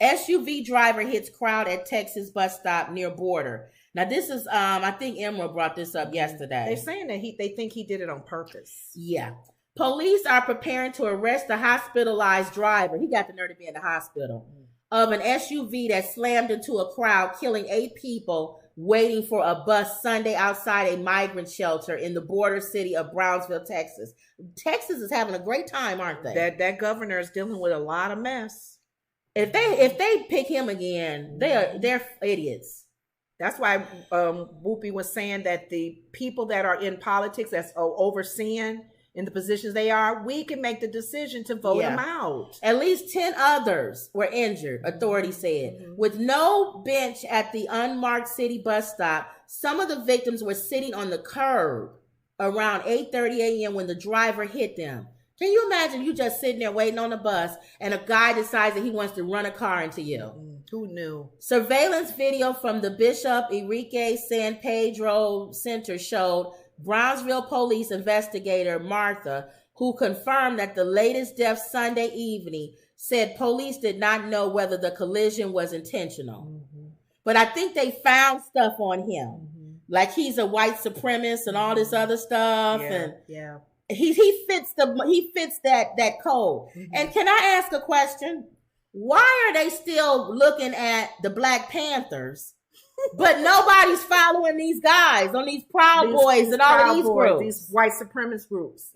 SUV driver hits crowd at Texas bus stop near border. Now this is I think Emerald brought this up yesterday. They're saying that they think he did it on purpose. Yeah. Police are preparing to arrest the hospitalized driver. He got the nerve to be in the hospital of an SUV that slammed into a crowd, killing 8 people waiting for a bus Sunday outside a migrant shelter in the border city of Brownsville, Texas. Texas is having a great time, aren't they? That governor is dealing with a lot of mess. If they pick him again, they're idiots. That's why Whoopi was saying that the people that are in politics that's overseeing in the positions they are, we can make the decision to vote them out. At least 10 others were injured, authorities said. With no bench at the unmarked city bus stop, some of the victims were sitting on the curb around 8:30 a.m. when the driver hit them. Can you imagine you just sitting there waiting on the bus and a guy decides that he wants to run a car into you? Who knew? Surveillance video from the Bishop Enrique San Pedro Center showed Brownsville police investigator Martha, who confirmed that the latest death Sunday evening, said police did not know whether the collision was intentional. But I think they found stuff on him. Like he's a white supremacist and all this other stuff. He fits that code. And can I ask a question? Why are they still looking at the Black Panthers? But nobody's following these guys on these Proud Boys and all of these groups. These white supremacist groups.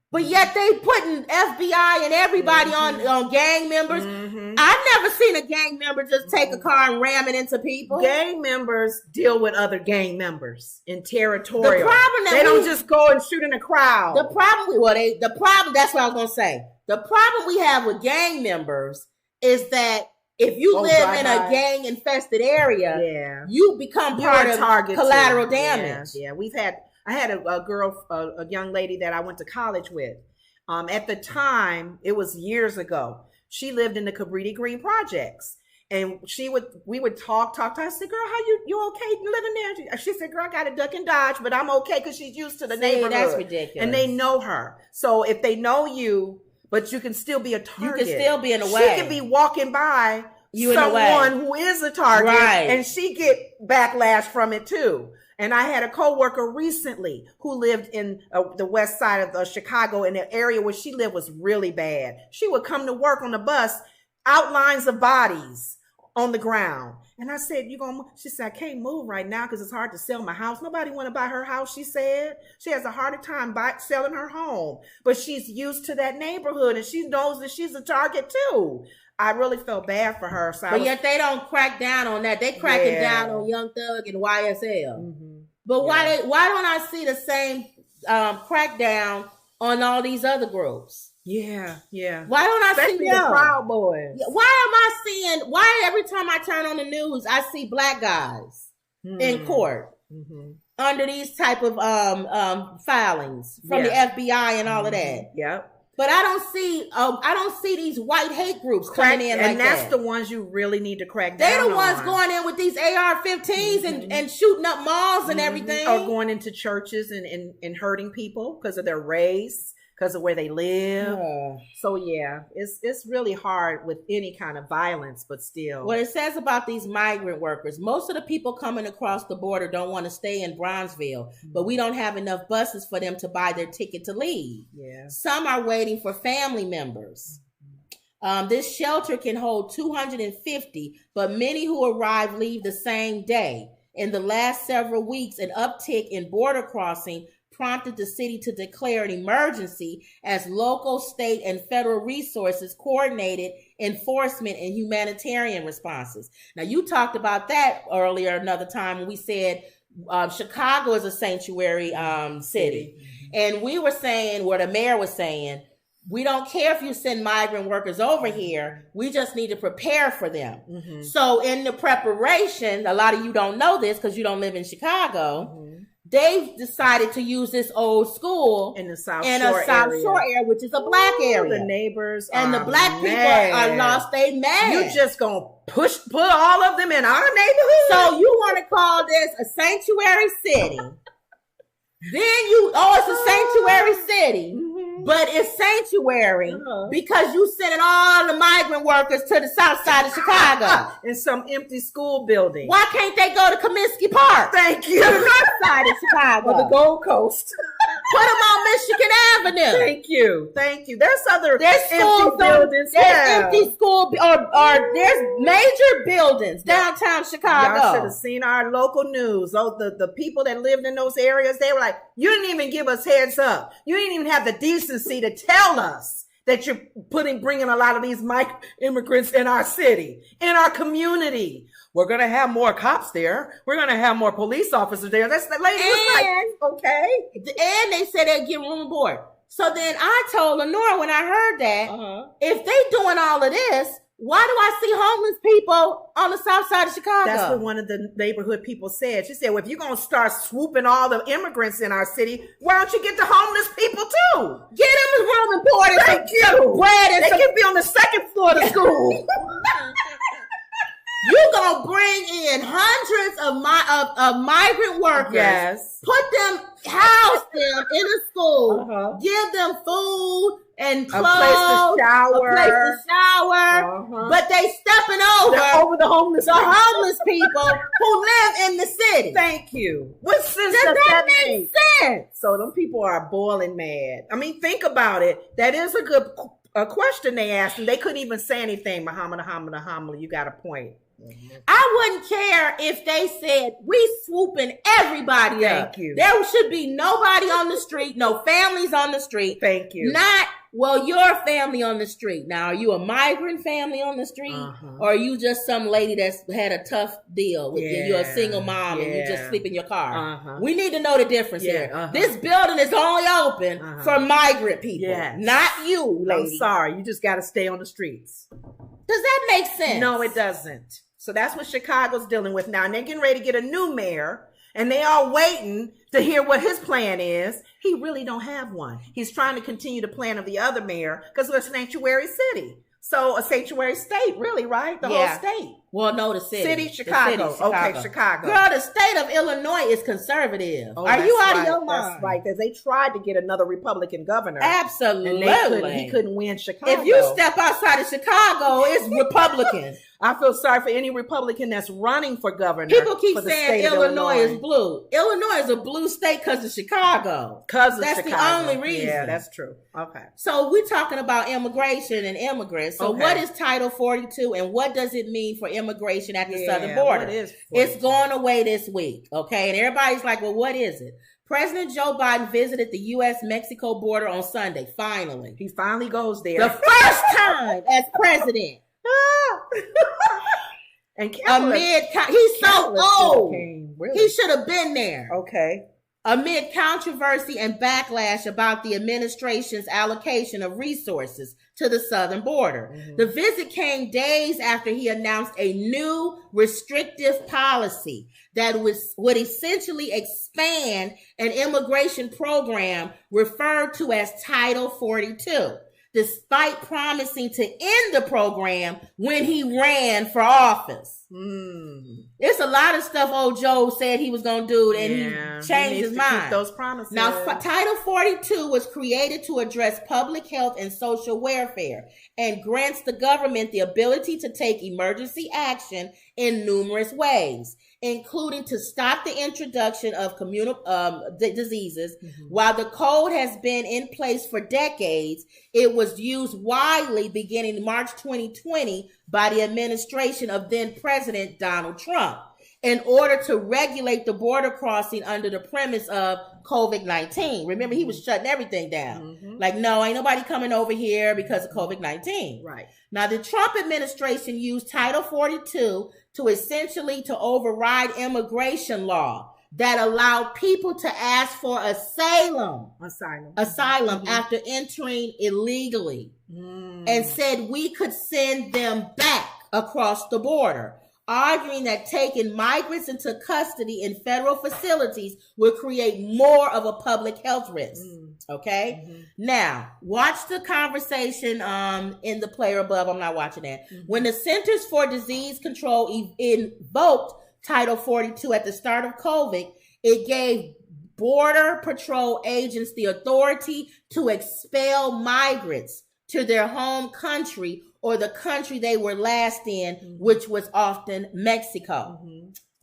But yet they putting FBI and everybody on gang members. I've never seen a gang member just take a car and ram it into people. Gang members deal with other gang members in territorial. The problem they don't just go and shoot in a crowd. The problem, that's what I was going to say. The problem we have with gang members is that if you live in a gang-infested area, you become part of collateral damage. I had a young lady that I went to college with. At the time, it was years ago. She lived in the Cabrini Green projects, and we would talk. I said, "Girl, how you okay living there?" She said, "Girl, I got to duck and dodge, but I'm okay because she's used to the neighborhood." That's ridiculous. And they know her, so if they know you. But you can still be a target. You can still be in the way. She can be walking by someone who is a target, and she get backlash from it too. And I had a coworker recently who lived in the west side of Chicago, in an area where she lived was really bad. She would come to work on the bus, outlines of bodies on the ground. And I said, she said, "I can't move right now because it's hard to sell my house." Nobody want to buy her house, she said. She has a harder time selling her home. But she's used to that neighborhood and she knows that she's a target too. I really felt bad for her. So yet they don't crack down on that. They cracking down on Young Thug and YSL. But why don't I see the same crackdown on all these other groups? Yeah. Why don't I see the Proud Boys? Why every time I turn on the news, I see Black guys in court under these type of filings from the FBI and all of that? Yep. But I don't see these white hate groups coming in like that. And that's the ones you really need to crack down on. They're the ones going in with these AR-15s and shooting up malls and everything. Or going into churches and hurting people because of their race, because of where they live. So it's really hard with any kind of violence, but still. What it says about these migrant workers, most of the people coming across the border don't want to stay in Brownsville, but we don't have enough buses for them to buy their ticket to leave. Some are waiting for family members. This shelter can hold 250, but many who arrive leave the same day. In the last several weeks, an uptick in border crossing prompted the city to declare an emergency as local, state, and federal resources coordinated enforcement and humanitarian responses. Now, you talked about that earlier another time when we said Chicago is a sanctuary city. And we were saying, what the mayor was saying, we don't care if you send migrant workers over here. We just need to prepare for them. So in the preparation, a lot of you don't know this because you don't live in Chicago. They've decided to use this old school in the South Shore area, which is a black area. The neighbors and the black people are lost. They mad. You just gonna put all of them in our neighborhood? So you want to call this a sanctuary city? Then it's a sanctuary city. but it's sanctuary because you sending all the migrant workers to the south side of Chicago. In some empty school building. Why can't they go to Comiskey Park? Thank you. To the north side of Chicago. Or the Gold Coast. Put them on Michigan Avenue. Thank you. There's empty buildings. There's empty school or there's major buildings downtown Chicago. Y'all should have seen our local news. The people that lived in those areas, they were like, you didn't even give us heads up. You didn't even have the decency to tell us that you're bringing a lot of these immigrants in our city, in our community. We're going to have more cops there. We're going to have more police officers there. That's the lady was like, okay. And they said they'd give room and board. So then I told Lenora when I heard that, if they doing all of this, why do I see homeless people on the south side of Chicago? That's what one of the neighborhood people said. She said, well, if you're going to start swooping all the immigrants in our city, why don't you get the homeless people too? Get them room and board. Thank you. Bread and they can be on the second floor of the school. You gonna bring in hundreds of migrant workers. Yes. House them in a school. Give them food and clothes. A place to shower. But they stepping over the homeless people who live in the city. Thank you. What sense does that make sense? So them people are boiling mad. I mean, think about it. That is a good question they asked, and they couldn't even say anything. Muhammad, you got a point. I wouldn't care if they said we swooping everybody up. Thank you. There should be nobody on the street, no families on the street. Thank you. Not, well, your family on the street. Now, are you a migrant family on the street? Or are you just some lady that's had a tough deal with you? You're a single mom and you just sleep in your car. We need to know the difference here. This building is only open for migrant people, not you, lady. I'm sorry. You just got to stay on the streets. Does that make sense? No, it doesn't. So that's what Chicago's dealing with now. And they're getting ready to get a new mayor. And they are waiting to hear what his plan is. He really don't have one. He's trying to continue the plan of the other mayor because we're a sanctuary city. So a sanctuary state, really, right? The whole state. Well, no, the city. Chicago. Okay, Chicago. Girl, the state of Illinois is conservative. Are you out of your mind? That's right. Because they tried to get another Republican governor. Absolutely. And he couldn't win Chicago. If you step outside of Chicago, it's Republican. I feel sorry for any Republican that's running for governor. People keep saying Illinois is blue. Illinois is a blue state because of Chicago. That's the only reason. Yeah, that's true. Okay. So we're talking about immigration and immigrants. So what is Title 42 and what does it mean for immigration at the southern border? It's going away this week. Okay. And everybody's like, well, what is it? President Joe Biden visited the U.S.-Mexico border on Sunday. Finally. He finally goes there. The first time as president. And he's so old. Really? He should have been there. Okay. Amid controversy and backlash about the administration's allocation of resources to the southern border. The visit came days after he announced a new restrictive policy that would essentially expand an immigration program referred to as Title 42. Despite promising to end the program when he ran for office. It's a lot of stuff old Joe said he was going to do, and he changed his mind. Keep those promises. Now, Title 42 was created to address public health and social welfare and grants the government the ability to take emergency action in numerous ways, including to stop the introduction of communicable diseases. While the code has been in place for decades, it was used widely beginning March 2020 by the administration of then President Donald Trump in order to regulate the border crossing under the premise of COVID-19. Remember, he was shutting everything down. Like, no, ain't nobody coming over here because of COVID-19. Right. Now, the Trump administration used Title 42 to essentially to override immigration law that allowed people to ask for asylum after entering illegally, and said we could send them back across the border, arguing that taking migrants into custody in federal facilities would create more of a public health risk. Okay? Now, watch the conversation in the player above. I'm not watching that. When the Centers for Disease Control invoked Title 42 at the start of COVID, it gave Border Patrol agents the authority to expel migrants to their home country or the country they were last in, which was often Mexico.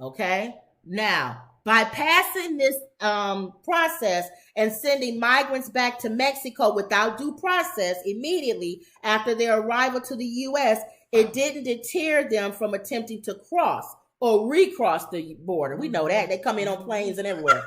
Okay? Now, by passing this process and sending migrants back to Mexico without due process immediately after their arrival to the U.S., it didn't deter them from attempting to cross or recross the border. We know that. They come in on planes and everywhere.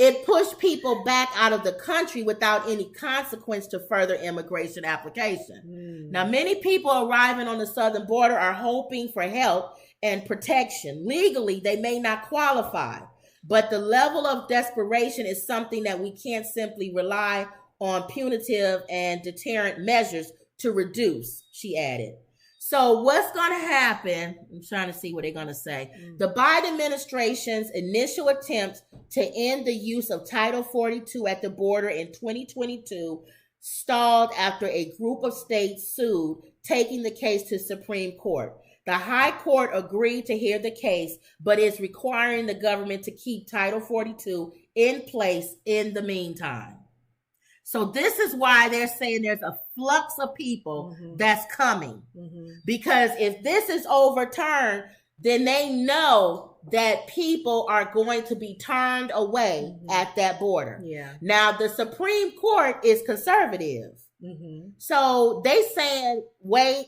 It pushed people back out of the country without any consequence to further immigration application. Now, many people arriving on the southern border are hoping for help and protection. Legally, they may not qualify, but the level of desperation is something that we can't simply rely on punitive and deterrent measures to reduce, she added. So what's going to happen, I'm trying to see what they're going to say. The Biden administration's initial attempt to end the use of Title 42 at the border in 2022 stalled after a group of states sued, taking the case to Supreme Court. The High Court agreed to hear the case, but is requiring the government to keep Title 42 in place in the meantime. So this is why they're saying there's a flux of people that's coming. Because if this is overturned, then they know that people are going to be turned away at that border. Now, the Supreme Court is conservative. So they saying, wait,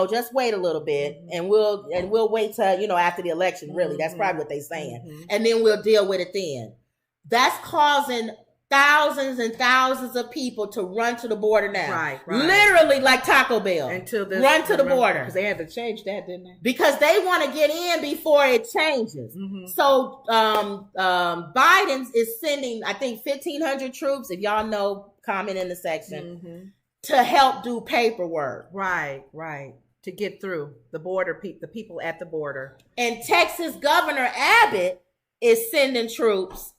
just wait a little bit and we'll wait till, after the election, really. That's probably what they're saying. And then we'll deal with it then. That's causing thousands and thousands of people to run to the border now. Right. Literally like Taco Bell. Until this, run to the border. Because they had to change that, didn't they? Because they want to get in before it changes. So Biden is sending, I think, 1,500 troops, if y'all know, comment in the section, to help do paperwork. Right. To get through the border, the people at the border. And Texas Governor Abbott is sending troops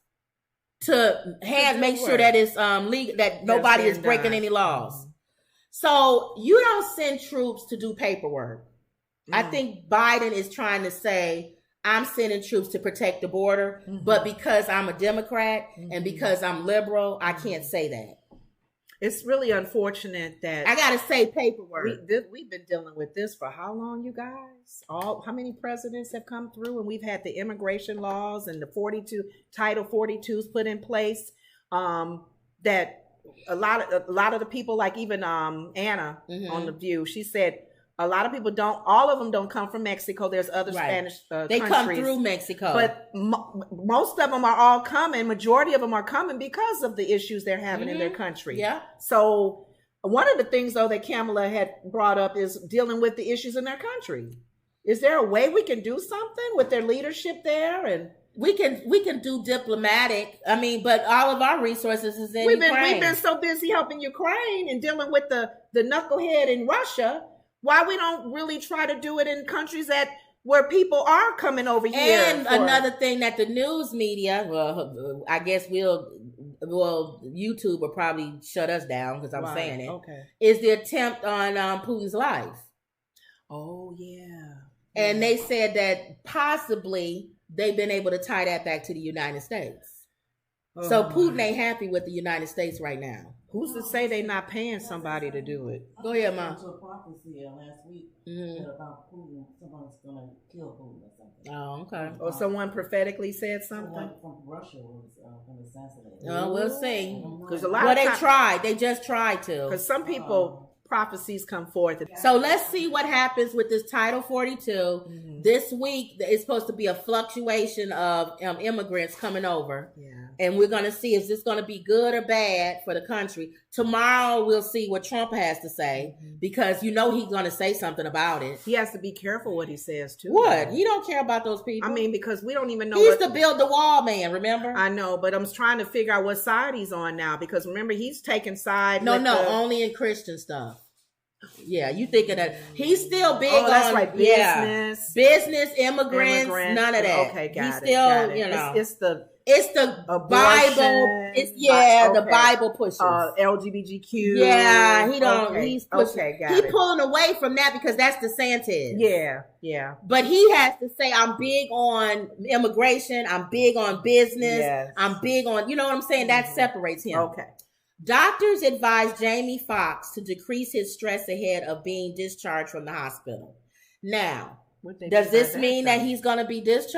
to make sure that it's legal, that nobody is breaking any laws. So you don't send troops to do paperwork. I think Biden is trying to say, I'm sending troops to protect the border, but because I'm a Democrat and because I'm liberal, I can't say that. It's really unfortunate that I gotta say paperwork. We've been dealing with this for how long, you guys? How many presidents have come through, and we've had the immigration laws and the Title 42s put in place. That a lot of the people, like even Anna on The View, she said a lot of people all of them don't come from Mexico. There's other Spanish they countries. Come through Mexico. But most of them are all coming. Majority of them are coming because of the issues they're having in their country. Yeah. So one of the things, though, that Kamala had brought up is dealing with the issues in their country. Is there a way we can do something with their leadership there? And we can do diplomatic. I mean, but all of our resources is in Ukraine. We've been so busy helping Ukraine and dealing with the knucklehead in Russia. Why we don't really try to do it in countries where people are coming over here? And another thing that the news media, well, I guess YouTube will probably shut us down because I'm saying it. Okay, is the attempt on Putin's life. Oh yeah, and they said that possibly they've been able to tie that back to the United States. So Putin ain't happy with the United States right now. Who's to say they're not paying somebody to do it? Go ahead, Mom. To a prophecy last week about Putin, someone's going to kill Putin or something. Oh, okay. Or someone prophetically said something? Someone from Russia was going to assassinate. Oh, we'll see. Because a lot they tried. They just tried to. Because some people... prophecies come forth. So let's see what happens with this Title 42. This week, it's supposed to be a fluctuation of immigrants coming over. Yeah. And we're going to see if this is going to be good or bad for the country. Tomorrow, we'll see what Trump has to say because he's going to say something about it. He has to be careful what he says, too. What? He don't care about those people. I mean, because we don't even know. He's the build the wall man, remember? I know, but I'm trying to figure out what side he's on now because remember, he's taking side. No, only in Christian stuff. Yeah, you thinking that he's still big on right. Business, business, immigrants, none of that. Okay, got it. You know, it's the It's the Bible. It's the Bible pushes. LGBTQ. Yeah, he don't. Okay. He's pushing. He's pulling away from that because that's DeSantis. Yeah. But he has to say, I'm big on immigration. I'm big on business. Yes. I'm big on, you know what I'm saying? That separates him. Okay. Doctors advise Jamie Foxx to decrease his stress ahead of being discharged from the hospital. Now, does this mean that he's going to be discharged?